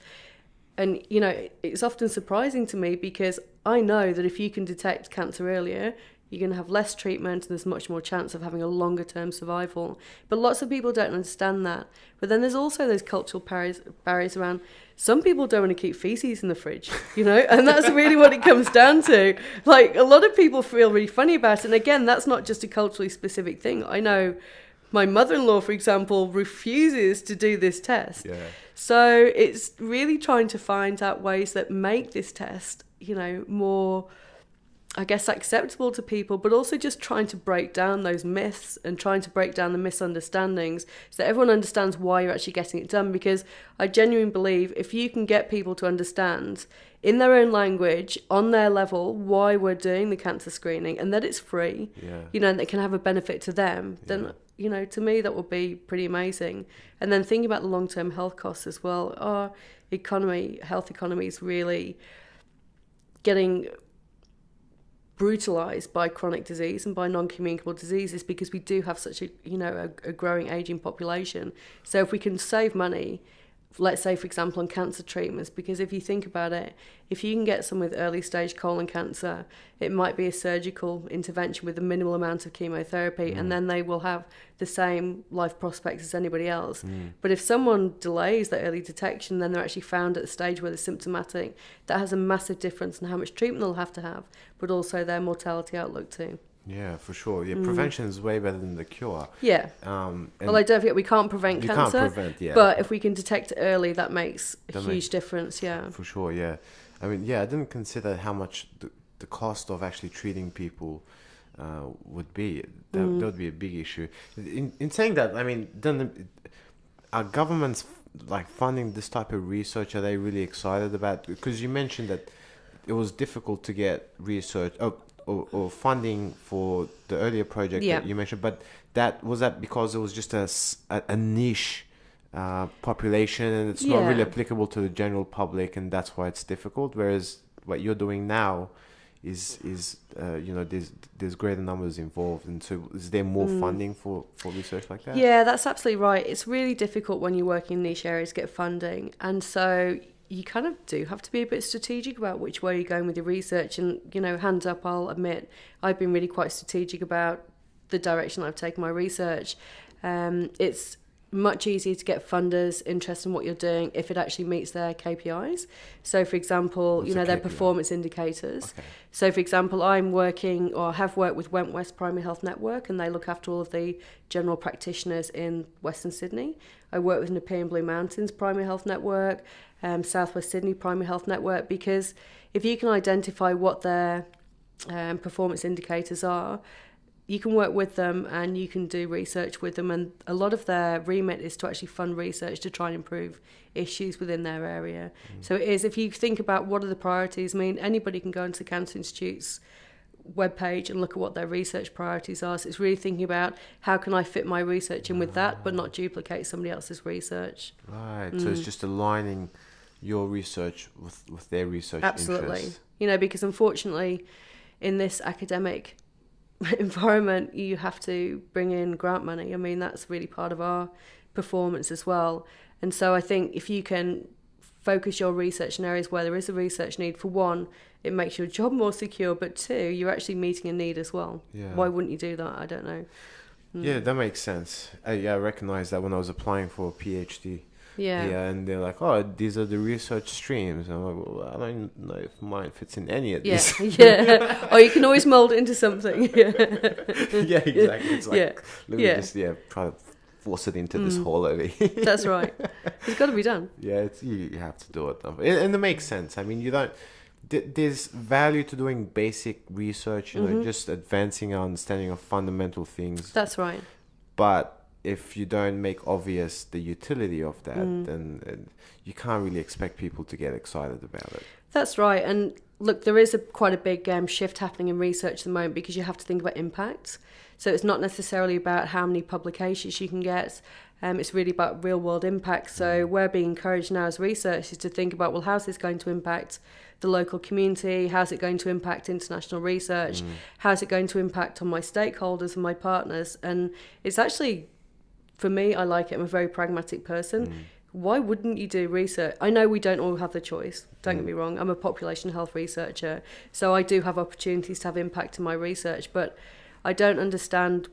And, it's often surprising to me, because I know that if you can detect cancer earlier, you're going to have less treatment, and there's much more chance of having a longer term survival. But lots of people don't understand that. But then there's also those cultural barriers around. Some people don't want to keep feces in the fridge, you know, and that's really what it comes down to. Like, a lot of people feel really funny about it. And again, that's not just a culturally specific thing. I know my mother-in-law, for example, refuses to do this test. Yeah. So it's really trying to find out ways that make this test, you know, more, I guess, acceptable to people, but also just trying to break down those myths and trying to break down the misunderstandings so that everyone understands why you're actually getting it done. Because I genuinely believe if you can get people to understand in their own language, on their level, why we're doing the cancer screening and that it's free, you know, and that can have a benefit to them, then, you know, to me, that would be pretty amazing. And then thinking about the long-term health costs as well. Our health economy is really getting brutalized by chronic disease and by non-communicable diseases because we do have such a growing aging population. So if we can save money, let's say, for example, on cancer treatments, because if you think about it, if you can get someone with early stage colon cancer, it might be a surgical intervention with a minimal amount of chemotherapy, and then they will have the same life prospects as anybody else. But if someone delays that early detection, then they're actually found at the stage where they're symptomatic. That has a massive difference in how much treatment they'll have to have, but also their mortality outlook too. Yeah, for sure. Yeah, prevention is way better than the cure. Yeah. And Well, I don't forget we can't prevent you cancer. can't prevent, yeah. But if we can detect it early, that makes a huge difference. Yeah. For sure, yeah. I mean, yeah, I didn't consider how much the cost of actually treating people would be. That would be a big issue. In saying that, I mean, then are governments like funding this type of research? Are they really excited about? Because you mentioned that it was difficult to get research or funding for the earlier project that you mentioned, but that because it was just a niche population and it's not really applicable to the general public, and that's why it's difficult. Whereas what you're doing now is you know, there's greater numbers involved, and so is there more funding for research like that? Yeah, that's absolutely right. It's really difficult when you're working in niche areas to get funding, and so you kind of do have to be a bit strategic about which way you're going with your research. And, you know, hands up, I'll admit, I've been really quite strategic about the direction I've taken my research. It's much easier to get funders interested in what you're doing if it actually meets their KPIs. So, for example, What's their KPI? performance indicators. Okay. So, for example, I'm working or have worked with Wentwest Primary Health Network, and they look after all of the general practitioners in Western Sydney. I work with Nepean Blue Mountains Primary Health Network, Southwest Sydney Primary Health Network, because if you can identify what their performance indicators are, you can work with them and you can do research with them, and a lot of their remit is to actually fund research to try and improve issues within their area. So it is, if you think about what are the priorities, I mean, anybody can go into the Cancer Institute's webpage and look at what their research priorities are. So it's really thinking about how can I fit my research in with that, but not duplicate somebody else's research. Right. So it's just aligning your research with their research Absolutely. interests. You know, because unfortunately in this academic environment you have to bring in grant money. I mean, that's really part of our performance as well. And so I think if you can focus your research in areas where there is a research need, for one, it makes your job more secure, but two, you're actually meeting a need as well. Yeah. Why wouldn't you do that? I don't know. Yeah, that makes sense. I recognized that when I was applying for a PhD. Yeah. And they're like, oh, these are the research streams. And I'm like, well, I don't know if mine fits in any of Yeah, these. yeah. Or you can always mould it into something. Yeah, Yeah, exactly. It's like, let me just try to force it into this hole over here. That's right. It's got to be done. Yeah, you have to do it. And it makes sense. I mean, you don't... There's value to doing basic research, you know, just advancing our understanding of fundamental things. That's right. But if you don't make obvious the utility of that, then you can't really expect people to get excited about it. That's right. And look, there is quite a big shift happening in research at the moment, because you have to think about impact. So it's not necessarily about how many publications you can get. It's really about real world impact. So we're being encouraged now as researchers to think about, well, how's this going to impact the local community? How's it going to impact international research? How's it going to impact on my stakeholders and my partners? And it's actually, for me, I like it. I'm a very pragmatic person. why wouldn't you do research? I know we don't all have the choice, don't get me wrong. I'm a population health researcher, so I do have opportunities to have impact in my research, but I don't understand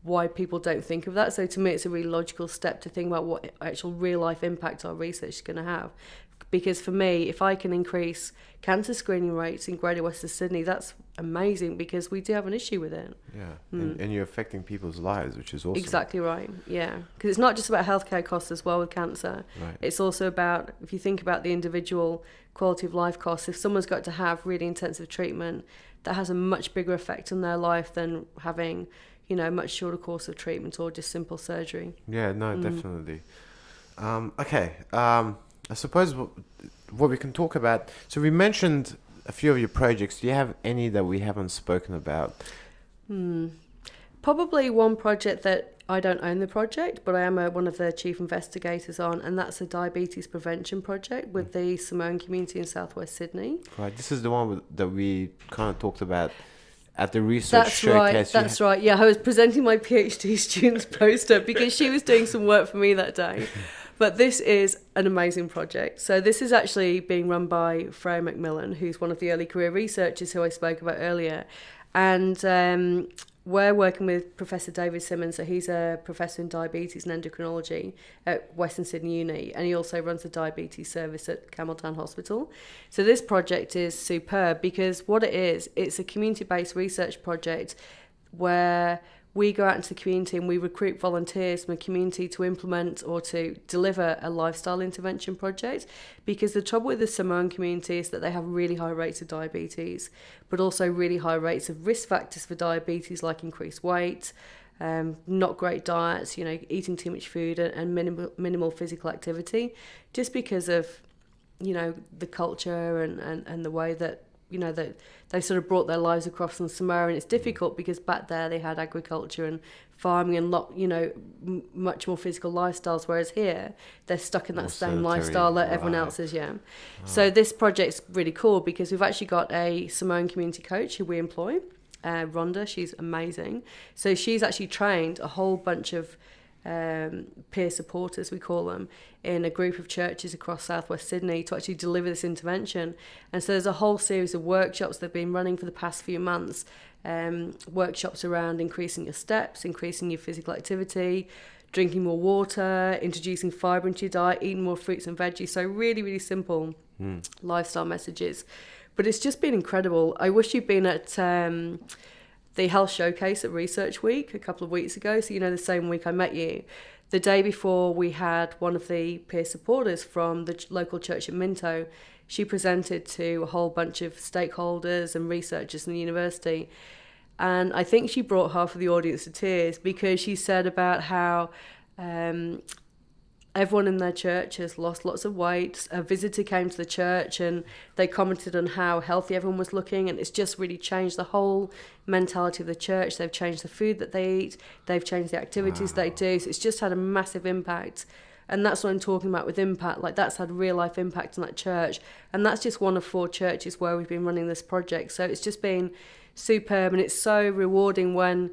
why people don't think of that. So to me, it's a really logical step to think about what actual real life impact our research is going to have. Because for me, if I can increase cancer screening rates in Greater Western Sydney, that's amazing, because we do have an issue with it. Yeah, and you're affecting people's lives, which is awesome. Exactly right, yeah. Because it's not just about healthcare costs as well with cancer. Right. It's also about, if you think about the individual quality of life costs, if someone's got to have really intensive treatment, that has a much bigger effect on their life than having, you know, a much shorter course of treatment or just simple surgery. Yeah, no, definitely. I suppose what we can talk about, so we mentioned a few of your projects. Do you have any that we haven't spoken about? Probably one project that I don't own the project, but I am one of the chief investigators on, and that's a diabetes prevention project with the Samoan community in southwest Sydney. Right, this is the one that we kind of talked about at the research showcase. That's right. Yeah, I was presenting my PhD student's poster because she was doing some work for me that day. But this is an amazing project. So this is actually being run by Freya McMillan, who's one of the early career researchers who I spoke about earlier. And we're working with Professor David Simmons. So he's a professor in diabetes and endocrinology at Western Sydney Uni. And he also runs the diabetes service at Campbelltown Hospital. So this project is superb because what it is, it's a community-based research project where we go out into the community and we recruit volunteers from the community to implement or to deliver a lifestyle intervention project, because the trouble with the Samoan community is that they have really high rates of diabetes, but also really high rates of risk factors for diabetes, like increased weight, not great diets, you know, eating too much food and minimal physical activity, just because of, you know, the culture and the way that, you know, that they sort of brought their lives across from Samoa. And it's difficult because back there they had agriculture and farming and much more physical lifestyles, whereas here they're stuck in that same lifestyle that everyone else is. So this project's really cool because we've actually got a Samoan community coach who we employ, Rhonda. She's amazing. So she's actually trained a whole bunch of peer supporters, we call them, in a group of churches across southwest Sydney to actually deliver this intervention. And so there's a whole series of workshops that have been running for the past few months, workshops around increasing your steps, increasing your physical activity, drinking more water, introducing fibre into your diet, eating more fruits and veggies. So really, really simple lifestyle messages. But it's just been incredible. I wish you'd been at the health showcase at Research Week a couple of weeks ago. So, you know, the same week I met you. The day before, we had one of the peer supporters from the local church in Minto. She presented to a whole bunch of stakeholders and researchers in the university. And I think she brought half of the audience to tears because she said about how everyone in their church has lost lots of weight. A visitor came to the church and they commented on how healthy everyone was looking, and it's just really changed the whole mentality of the church. They've changed the food that they eat, they've changed the activities they do, so it's just had a massive impact. And that's what I'm talking about with impact. Like, that's had real life impact on that church, and that's just one of 4 churches where we've been running this project. So it's just been superb, and it's so rewarding when,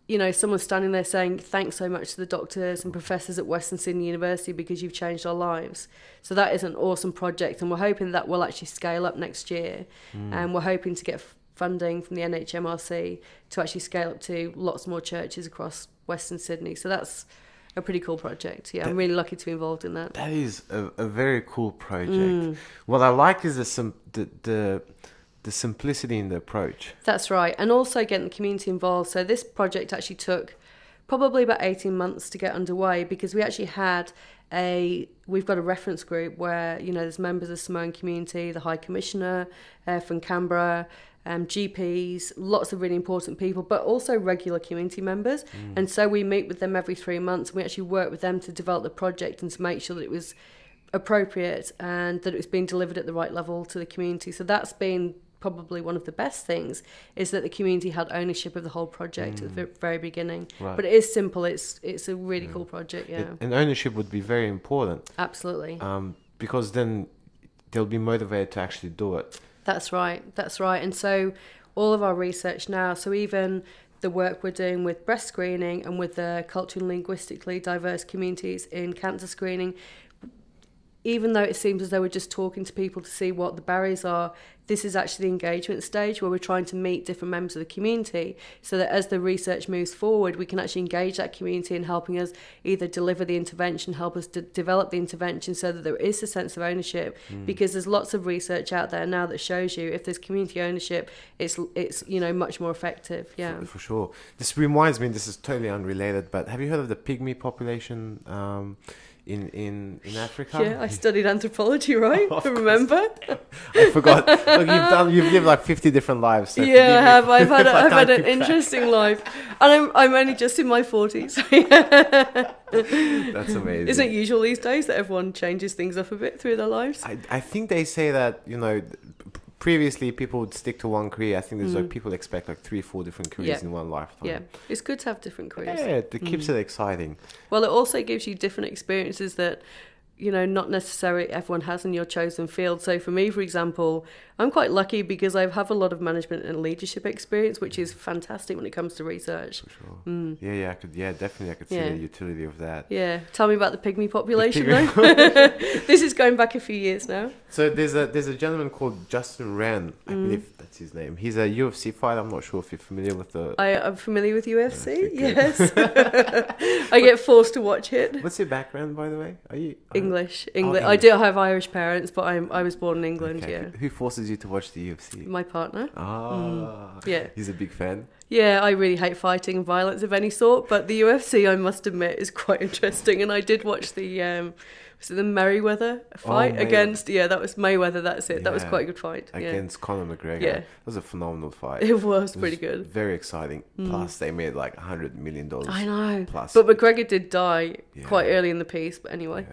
you know, someone's standing there saying, thanks so much to the doctors and professors at Western Sydney University because you've changed our lives. So that is an awesome project, and we're hoping that will actually scale up next year. And we're hoping to get funding from the NHMRC to actually scale up to lots more churches across Western Sydney. So that's a pretty cool project. Yeah, I'm really lucky to be involved in that. That is a very cool project. What I like is the simplicity in the approach. That's right. And also getting the community involved. So this project actually took probably about 18 months to get underway because we actually had we've got a reference group where, you know, there's members of the Samoan community, the High Commissioner from Canberra, GPs, lots of really important people, but also regular community members. And so we meet with them every 3 months, and we actually work with them to develop the project and to make sure that it was appropriate and that it was being delivered at the right level to the community. So that's been probably one of the best things, is that the community had ownership of the whole project at the very beginning. Right. But it is simple. It's a really cool project. Yeah, and ownership would be very important. Absolutely. Because then they'll be motivated to actually do it. That's right. And so all of our research now, so even the work we're doing with breast screening and with the culturally and linguistically diverse communities in cancer screening, even though it seems as though we're just talking to people to see what the barriers are, this is actually the engagement stage where we're trying to meet different members of the community so that as the research moves forward, we can actually engage that community in helping us either deliver the intervention, help us develop the intervention so that there is a sense of ownership. Because there's lots of research out there now that shows you if there's community ownership, it's much more effective. Yeah, For sure. This reminds me, this is totally unrelated, but have you heard of the Pygmy population in Africa? Yeah, I studied anthropology, right? Remember? I forgot. Look, you've lived like 50 different lives. So Yeah, I have. I've had an interesting life, and I'm only just in my 40s. That's amazing. Isn't it usual these days that everyone changes things up a bit through their lives? I think they say that, previously people would stick to one career. I think there's like people expect like 3-4 different careers in one lifetime. Yeah, it's good to have different careers. Yeah, it keeps it exciting. Well, it also gives you different experiences that, not necessarily everyone has in your chosen field. So for me, for example, I'm quite lucky because I have a lot of management and leadership experience, which is fantastic when it comes to research. For sure. Yeah, definitely I could see the utility of that. Yeah. Tell me about the Pygmy population, though. This is going back a few years now. So there's a gentleman called Justin Wren, I believe that's his name. He's a UFC fighter. I'm not sure if you're familiar with the... I'm familiar with UFC, yes. I get forced to watch it. What's your background, by the way? Are you... English. English. I do have Irish parents, but I was born in England, Okay. yeah. Who forces you to watch the UFC? My partner. Yeah. He's a big fan. Yeah, I really hate fighting and violence of any sort, but the UFC, I must admit, is quite interesting. And I did watch the was it the Merriweather fight against? Yeah, that was Mayweather. That's it. That was quite a good fight. Against Conor McGregor. Yeah. It was a phenomenal fight. It was pretty good. Very exciting. Plus, they made like $100 million. I know. Plus. But McGregor did die quite early in the piece. But anyway.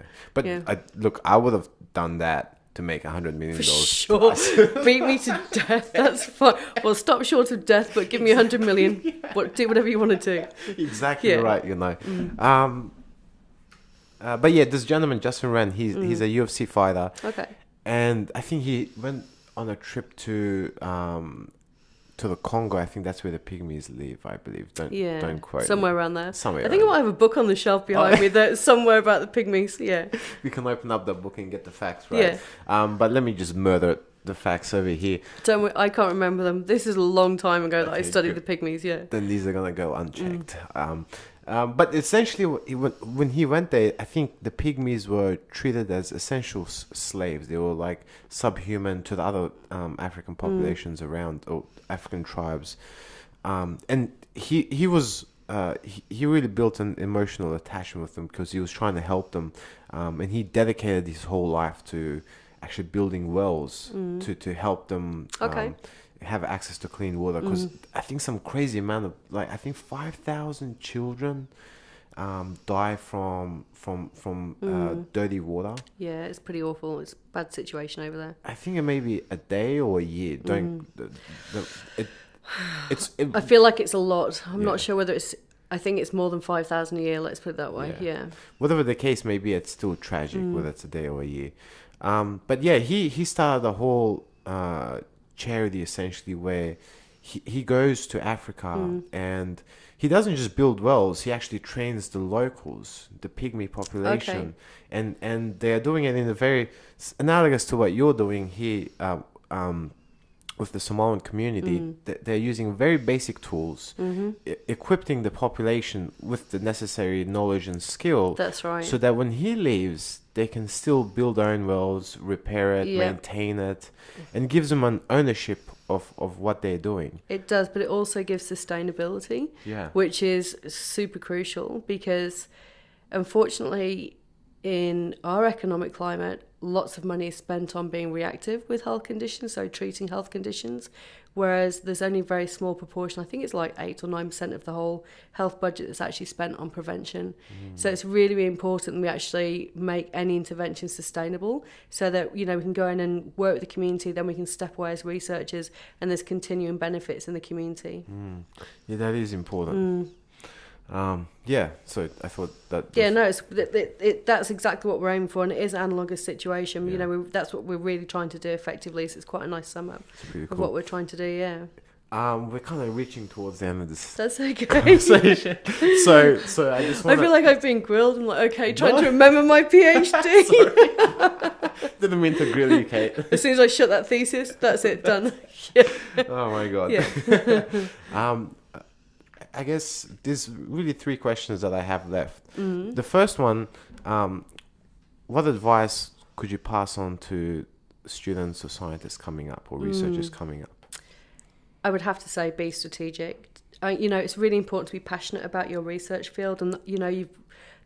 Yeah. But I would have done that to make $100 million. For sure. Beat me to death. That's fine. Well, stop short of death, but give me $100 million. Do whatever you want to do. Exactly right. But yeah, this gentleman, Justin Wren, he's a UFC fighter. Okay. And I think he went on a trip to the Congo. I think that's where the Pygmies live, I believe. Don't quote somewhere me. around there. Somewhere I think I might have a book on the shelf behind me that's somewhere about the Pygmies. Yeah. We can open up the book and get the facts right. Yeah. But let me just murder the facts over here. Don't worry, I can't remember them. This is a long time ago that I studied the Pygmies. Yeah. Then these are gonna go unchecked. But essentially, when he went there, I think the Pygmies were treated as essential slaves. They were like subhuman to the other African populations around, or African tribes. And he really built an emotional attachment with them because he was trying to help them. And he dedicated his whole life to actually building wells to help them have access to clean water, because I think some crazy amount of, like, I think 5,000 children die from dirty water. Yeah, it's pretty awful. It's a bad situation over there. I think it may be a day or a year. I feel like it's a lot. I'm not sure whether it's... I think it's more than 5,000 a year, let's put it that way. Yeah. Whatever the case may be, it's still tragic, whether it's a day or a year. But yeah, he started a whole charity, essentially, where he goes to Africa and he doesn't just build wells, he actually trains the locals, the Pygmy population. And they're doing it in a very analogous to what you're doing here with the Samoan community. They're using very basic tools, equipping the population with the necessary knowledge and skill. That's right. So that when he leaves, they can still build their own wells, repair it, maintain it, and gives them an ownership of what they're doing. It does, but it also gives sustainability, which is super crucial, because unfortunately in our economic climate, lots of money is spent on being reactive with health conditions, so treating health conditions, whereas there's only a very small proportion, I think it's like 8 or 9% of the whole health budget that's actually spent on prevention. So it's really, really important that we actually make any intervention sustainable, so that, we can go in and work with the community, then we can step away as researchers, and there's continuing benefits in the community. Yeah, that is important. So I thought that... that's exactly what we're aiming for, and it is an analogous situation. That's what we're really trying to do effectively, so it's quite a nice sum up of what we're trying to do, We're kind of reaching towards the end of this That's okay. conversation. So I just I want feel like I've been grilled. I'm like, okay, trying to remember my PhD. didn't mean to grill you, Kate. As soon as I shut that thesis, that's it, done. Yeah. Oh my god. Yeah. I guess there's really 3 questions that I have left. The first one, what advice could you pass on to students or scientists coming up or researchers coming up? I would have to say be strategic. It's really important to be passionate about your research field, and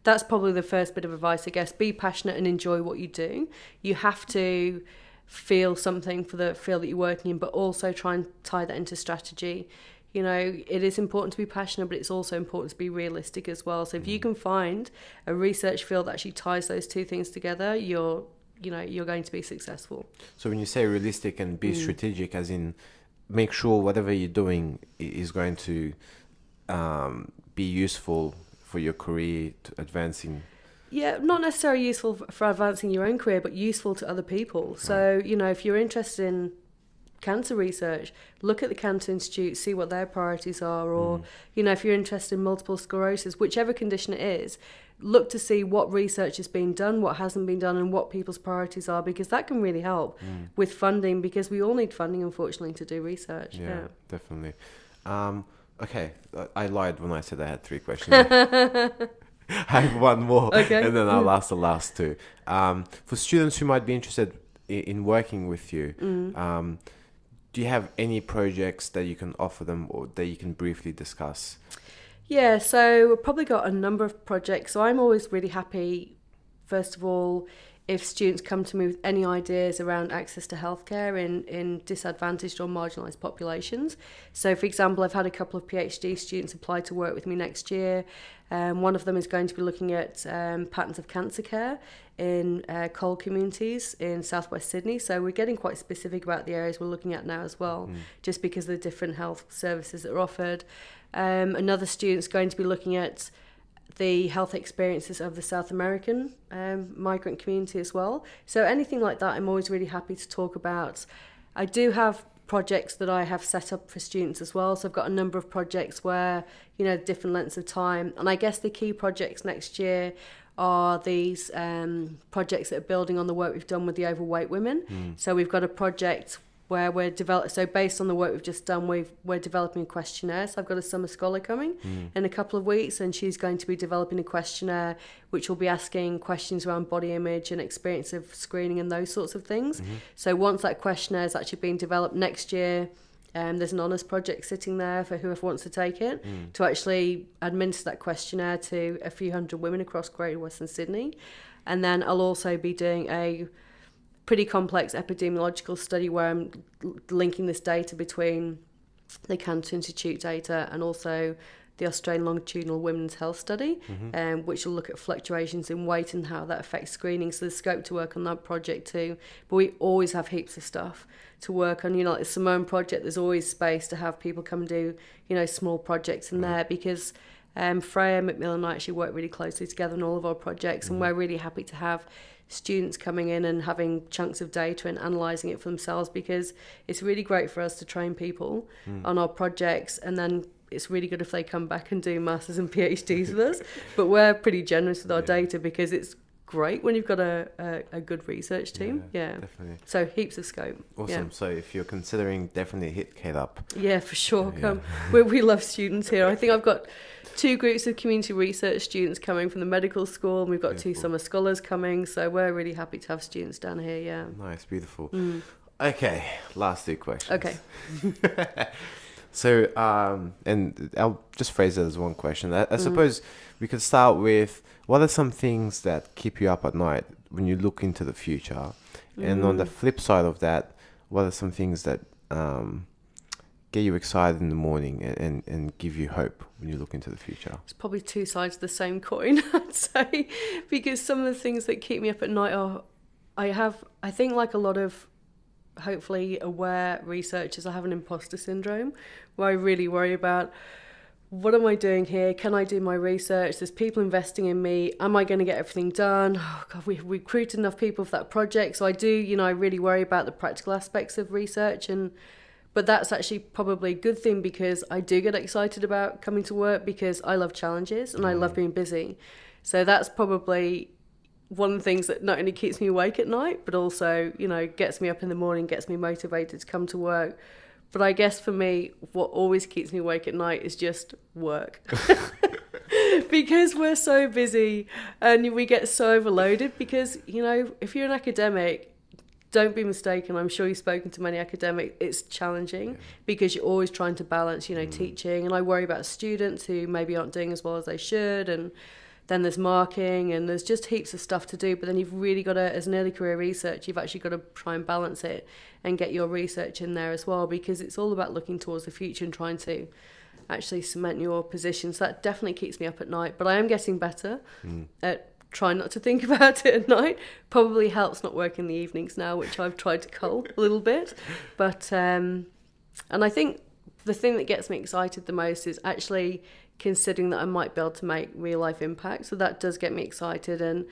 that's probably the first bit of advice, I guess. Be passionate and enjoy what you do. You have to feel something for the field that you're working in, but also try and tie that into strategy. It is important to be passionate, but it's also important to be realistic as well. So if you can find a research field that actually ties those 2 things together, you're going to be successful. So when you say realistic and be strategic, as in make sure whatever you're doing is going to be useful for your career, to advancing. Yeah, not necessarily useful for advancing your own career, but useful to other people. So, if you're interested in cancer research, look at the Cancer Institute, see what their priorities are, or, if you're interested in multiple sclerosis, whichever condition it is, look to see what research is being done, what hasn't been done, and what people's priorities are, because that can really help with funding, because we all need funding, unfortunately, to do research. Yeah. Definitely. Okay, I lied when I said I had 3 questions. I have one more, Okay. and then I'll ask the last 2. For students who might be interested in working with you, do you have any projects that you can offer them or that you can briefly discuss? Yeah, so we've probably got a number of projects. So I'm always really happy, first of all, if students come to me with any ideas around access to healthcare in disadvantaged or marginalised populations. So, for example, I've had a couple of PhD students apply to work with me next year. One of them is going to be looking at patterns of cancer care in coal communities in southwest Sydney. So we're getting quite specific about the areas we're looking at now as well, just because of the different health services that are offered. Another student's going to be looking at the health experiences of the South American migrant community as well. So anything like that, I'm always really happy to talk about. I do have projects that I have set up for students as well. So I've got a number of projects where, different lengths of time. And I guess the key projects next year are these projects that are building on the work we've done with the overweight women. So we've got a project where we're so based on the work we've just done, we're developing a questionnaire. So I've got a summer scholar coming in a couple of weeks, and she's going to be developing a questionnaire which will be asking questions around body image and experience of screening and those sorts of things. So once that questionnaire is actually being developed next year, there's an honours project sitting there for whoever wants to take it to actually administer that questionnaire to a few hundred women across Greater Western Sydney. And then I'll also be doing a pretty complex epidemiological study where I'm linking this data between the Cancer Institute data and also the Australian Longitudinal Women's Health Study, which will look at fluctuations in weight and how that affects screening. So there's scope to work on that project too. But we always have heaps of stuff to work on. Like the Samoan project, there's always space to have people come and do, small projects in there, because Freya, McMillan and I actually work really closely together on all of our projects, and we're really happy to have students coming in and having chunks of data and analysing it for themselves, because it's really great for us to train people on our projects, and then it's really good if they come back and do masters and PhDs with us. But we're pretty generous with our data, because it's great when you've got a good research team. Yeah, definitely. So heaps of scope. Awesome. Yeah. So if you're considering, definitely hit Kate up. Yeah, for sure. Come. We love students here. I think I've got 2 groups of community research students coming from the medical school, and we've got 2 summer scholars coming. So we're really happy to have students down here. Yeah. Nice, beautiful. Okay, last 2 questions. Okay. So, and I'll just phrase it as one question. I suppose we could start with, what are some things that keep you up at night when you look into the future? And on the flip side of that, what are some things that get you excited in the morning and give you hope when you look into the future? It's probably 2 sides of the same coin, I'd say, because some of the things that keep me up at night are, I think like a lot of hopefully aware researchers, I have an imposter syndrome where I really worry about, what am I doing here? Can I do my research? There's people investing in me. Am I going to get everything done? Oh God, we've recruited enough people for that project. So I do, I really worry about the practical aspects of research and But that's actually probably a good thing, because I do get excited about coming to work because I love challenges and I love being busy. So that's probably one of the things that not only keeps me awake at night, but also, you know, gets me up in the morning, gets me motivated to come to work. But I guess for me, what always keeps me awake at night is just work. Because we're so busy and we get so overloaded, because, you know, if you're an academic, don't be mistaken, I'm sure you've spoken to many academics, it's challenging because you're always trying to balance, you know, teaching. And I worry about students who maybe aren't doing as well as they should. And then there's marking and there's just heaps of stuff to do. But then you've really got to, as an early career research, you've actually got to try and balance it and get your research in there as well, because it's all about looking towards the future and trying to actually cement your position. So that definitely keeps me up at night. But I am getting better at trying not to think about it at night. Probably helps not work in the evenings now, which I've tried to cull a little bit. But and I think the thing that gets me excited the most is actually considering that I might be able to make real life impact. So that does get me excited. And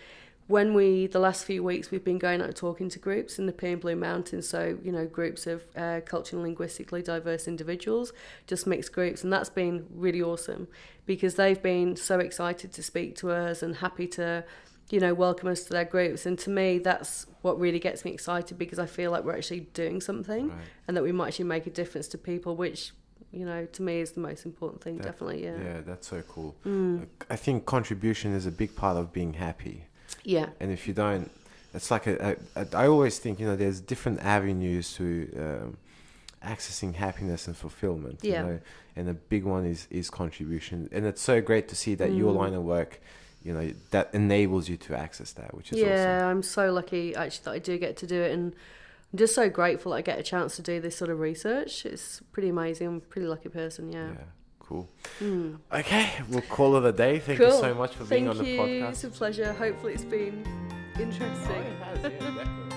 when the last few weeks, we've been going out and talking to groups in the Pine Blue Mountains. So, you know, groups of culturally and linguistically diverse individuals, just mixed groups. And that's been really awesome, because they've been so excited to speak to us and happy to, you know, welcome us to their groups. And to me, that's what really gets me excited, because I feel like we're actually doing something and that we might actually make a difference to people, which, you know, to me is the most important thing, definitely, yeah. Yeah, that's so cool. I think contribution is a big part of being happy. Yeah. And if you don't, it's like I always think, you know, there's different avenues to accessing happiness and fulfillment. You know? And a big one is contribution. And it's so great to see that your line of work, you know, that enables you to access that, which is awesome. Yeah, I'm so lucky actually that I do get to do it, and I'm just so grateful that I get a chance to do this sort of research. It's pretty amazing. I'm a pretty lucky person, yeah. Cool. Okay, we'll call it a day. Thank you so much for being on the podcast. It's a pleasure. Hopefully it's been interesting. Oh, it has, yeah, definitely.